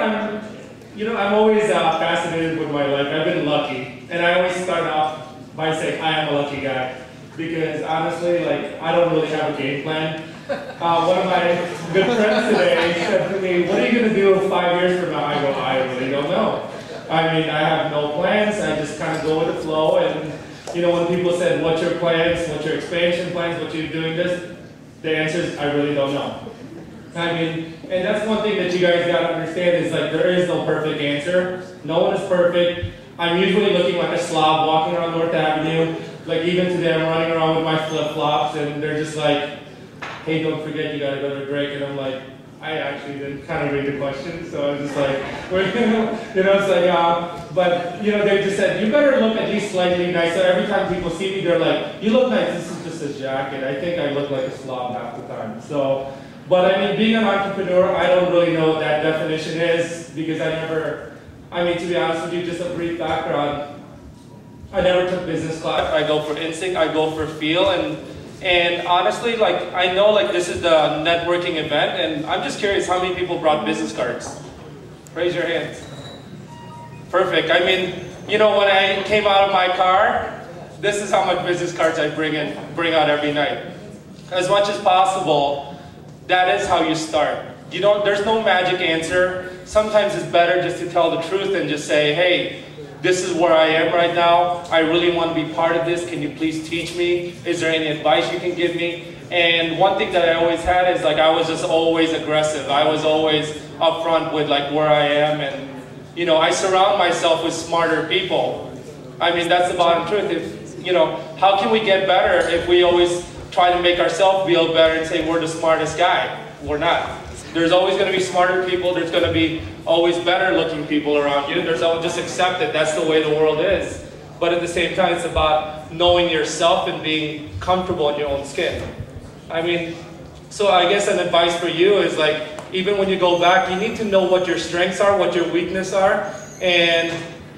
I'm always fascinated with my life. I've been lucky, and I always start off by saying I am a lucky guy because honestly, like I don't really have a game plan. One of my good friends today said to me, "What are you going to do 5 years from now?" I go, "I really don't know. I mean, I have no plans. I just kind of go with the flow." And when people said, "What's your plans? What's your expansion plans? What you're doing this?" The answer is, I really don't know. I mean, and that's one thing that you guys got to understand is like there is no perfect answer. No one is perfect. I'm usually looking like a slob walking around North Avenue. Like even today I'm running around with my flip-flops and they're just like, "Hey, don't forget you got to go to break." And I'm like, I actually didn't kind of read the question, so I was just like, it's like, but they just said, "You better look at least slightly nice." So every time people see me, they're like, "You look nice, this is just a jacket." I think I look like a slob half the time. So, but I mean, being an entrepreneur, I don't really know what that definition is because to be honest with you, just a brief background, I never took business class. I go for instinct, I go for feel, and honestly, like I know like this is the networking event, and I'm just curious how many people brought business cards? Raise your hands. Perfect. I mean, when I came out of my car, this is how much business cards I bring out every night. As much as possible, that is how you start. There's no magic answer. Sometimes it's better just to tell the truth and just say, "Hey, this is where I am right now. I really want to be part of this. Can you please teach me? Is there any advice you can give me?" And one thing that I always had is like I was just always aggressive. I was always upfront with like where I am, and I surround myself with smarter people. I mean, that's the bottom truth. How can we get better if we always try to make ourselves feel better and say we're the smartest guy? We're not. There's always going to be smarter people. There's going to be always better looking people around you. Just accept it. That's the way the world is. But at the same time, it's about knowing yourself and being comfortable in your own skin. I mean, so I guess an advice for you is like, even when you go back, you need to know what your strengths are, what your weaknesses are, and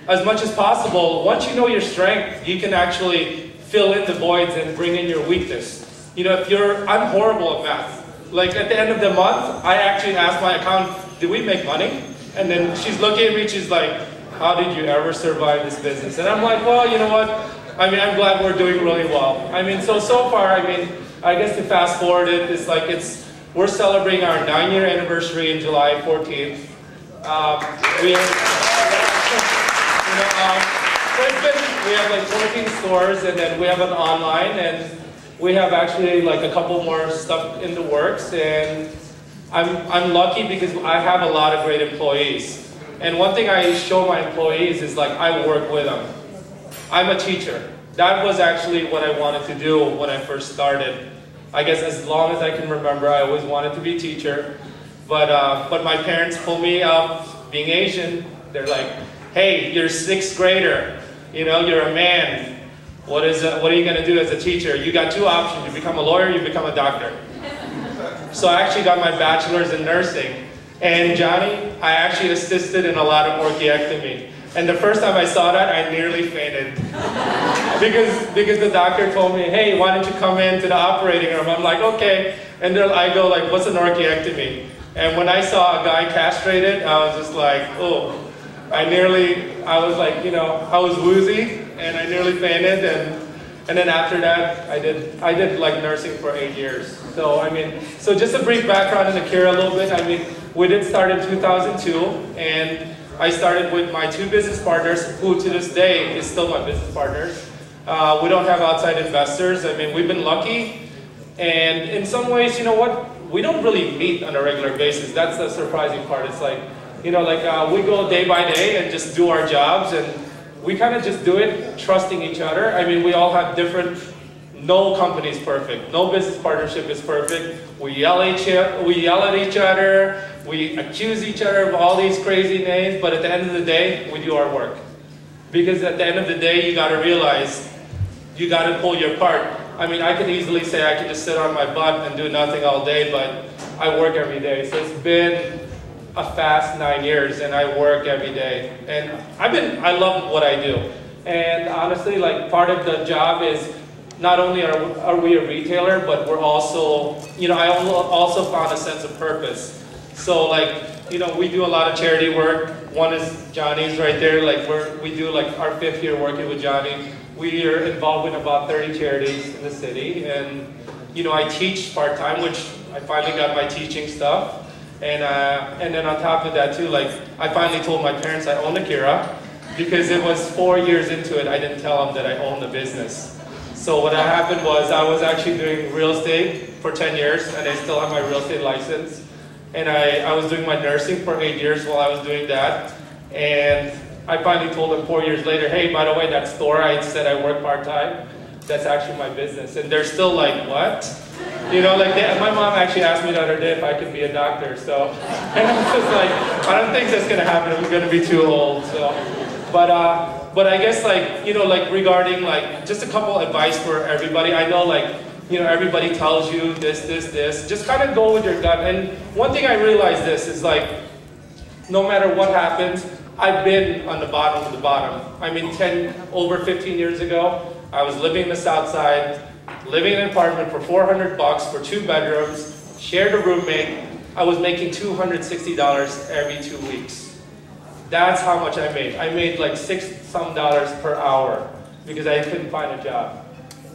as much as possible, once you know your strength, you can actually fill in the voids and bring in your weakness. I'm horrible at math. Like at the end of the month, I actually asked my accountant, "Did we make money?" And then she's looking at me, she's like, "How did you ever survive this business?" And I'm like, well, you know what? I mean, I'm glad we're doing really well. I mean, so far, I mean, I guess to fast forward it, we're celebrating our 9-year anniversary in July 14th. We have like 14 stores, and then we have an online, and we have actually like a couple more stuff in the works, and I'm lucky because I have a lot of great employees. And one thing I show my employees is like I work with them. I'm a teacher. That was actually what I wanted to do when I first started. I guess as long as I can remember, I always wanted to be a teacher. But my parents pulled me up, being Asian. They're like, "Hey, you're a 6th grader. You're a man. What are you going to do as a teacher? You got 2 options. You become a lawyer, you become a doctor." So I actually got my bachelor's in nursing. And Johnny, I actually assisted in a lot of orchiectomy. And the first time I saw that, I nearly fainted. because the doctor told me, "Hey, why don't you come into the operating room?" I'm like, "Okay." And I go like, "What's an orchiectomy?" And when I saw a guy castrated, I was just like, oh. I was like, I was woozy, and I nearly fainted, and then after that, I did like nursing for 8 years. So I mean, so just a brief background in Akira a little bit. I mean, we did start in 2002, and I started with my 2 business partners, who to this day is still my business partners. We don't have outside investors. I mean, we've been lucky, and in some ways, you know what? We don't really meet on a regular basis. That's the surprising part. It's like, we go day by day and just do our jobs, and we kind of just do it trusting each other. I mean, we all have no company is perfect. No business partnership is perfect. We yell at each other. We accuse each other of all these crazy names, but at the end of the day, we do our work. Because at the end of the day, you got to realize, you got to pull your part. I mean, I could easily say I could just sit on my butt and do nothing all day, but I work every day. So it's been a fast 9 years, and I work every day, and I love what I do. And honestly, like part of the job is not only are we a retailer, but we're also, I also found a sense of purpose. So like we do a lot of charity work. One is Johnny's right there. Like we do like our 5th year working with Johnny. We are involved with about 30 charities in the city, and I teach part-time, which I finally got my teaching stuff. And then on top of that too, like I finally told my parents I own Akira, because it was 4 years into it, I didn't tell them that I owned the business. So what happened was I was actually doing real estate for 10 years, and I still have my real estate license. And I was doing my nursing for 8 years while I was doing that. And I finally told them 4 years later, hey, by the way, that store I said I work part-time, that's actually my business. And they're still like, what? My mom actually asked me the other day if I could be a doctor. So, and I was just like, I don't think that's gonna happen. I'm gonna be too old. So, but I guess regarding just a couple advice for everybody. I know everybody tells you this. Just kind of go with your gut. And one thing I realized is no matter what happens, I've been on the bottom of the bottom. I mean, over 15 years ago, I was living in the South Side, living in an apartment for $400 for 2 bedrooms, shared a roommate. I was making $260 every 2 weeks. That's how much I made. I made like $6 some per hour because I couldn't find a job.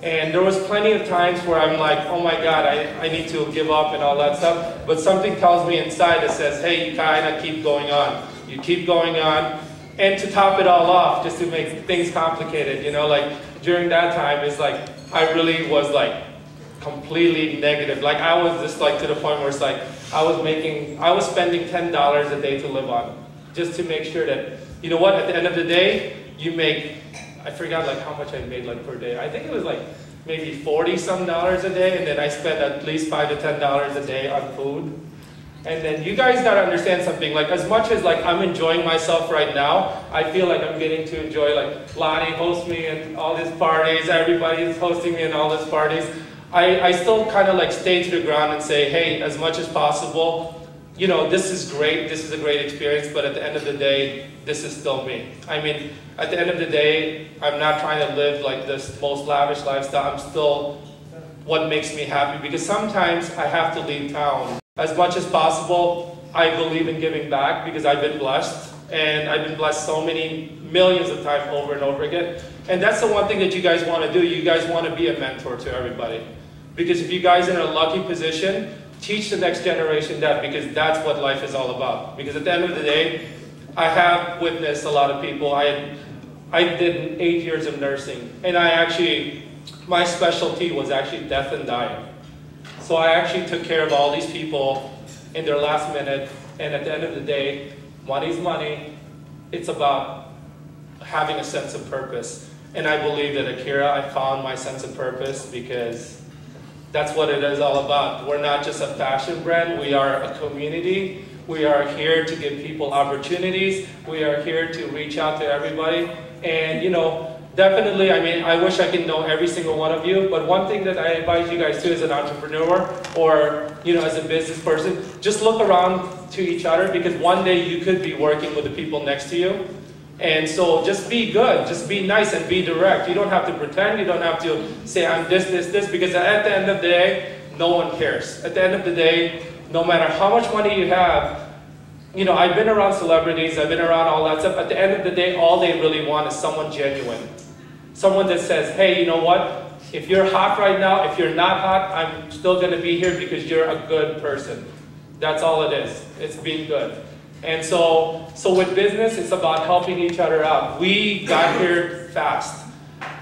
And there was plenty of times where I'm like, oh my God, I need to give up and all that stuff. But something tells me inside that says, hey, you kind of keep going on. You keep going on. And to top it all off, just to make things complicated, during that time, it's like, I really was like completely negative. Like I was just like to the point where it's like, I was spending $10 a day to live on. Just to make sure that, at the end of the day, you make, I forgot like how much I made like per day. I think it was like maybe $40 some a day, and then I spent at least $5 to $10 a day on food. And then you guys gotta understand something, like as much as like I'm enjoying myself right now, I feel like I'm getting to enjoy, like Lonnie hosts me and all these parties, everybody's hosting me in all these parties. I still kind of like stay to the ground and say, hey, as much as possible, this is great, this is a great experience, but at the end of the day, this is still me. I mean, at the end of the day, I'm not trying to live like this most lavish lifestyle. I'm still what makes me happy, because sometimes I have to leave town. As much as possible, I believe in giving back because I've been blessed, and I've been blessed so many millions of times over and over again. And that's the one thing that you guys want to do. You guys want to be a mentor to everybody. Because if you guys are in a lucky position, teach the next generation that, because that's what life is all about. Because at the end of the day, I have witnessed a lot of people. I did 8 years of nursing, and my specialty was actually death and dying. So I actually took care of all these people in their last minute, and at the end of the day, money's money. It's about having a sense of purpose. And I believe that Akira, I found my sense of purpose, because that's what it is all about. We're not just a fashion brand, we are a community. We are here to give people opportunities. We are here to reach out to everybody. And definitely, I mean, I wish I could know every single one of you, but one thing that I advise you guys to as an entrepreneur, or as a business person, just look around to each other, because one day you could be working with the people next to you. And so just be good, just be nice and be direct. You don't have to pretend, you don't have to say I'm this, because at the end of the day, no one cares. At the end of the day, no matter how much money you have, I've been around celebrities, I've been around all that stuff. At the end of the day, all they really want is someone genuine. Someone that says, hey, you know what? If you're hot right now, if you're not hot, I'm still going to be here because you're a good person. That's all it is. It's being good. And so with business, it's about helping each other out. We got here fast.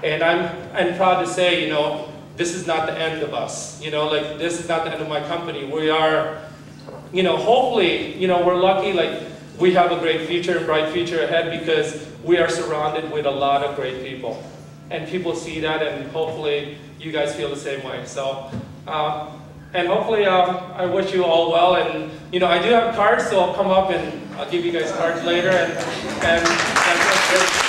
And I'm proud to say, this is not the end of us. This is not the end of my company. We are, hopefully, we're lucky, we have a great future, a bright future ahead, because we are surrounded with a lot of great people. And people see that, and hopefully you guys feel the same way. So, and hopefully I wish you all well. And I do have cards, so I'll come up and I'll give you guys cards later. And that's it.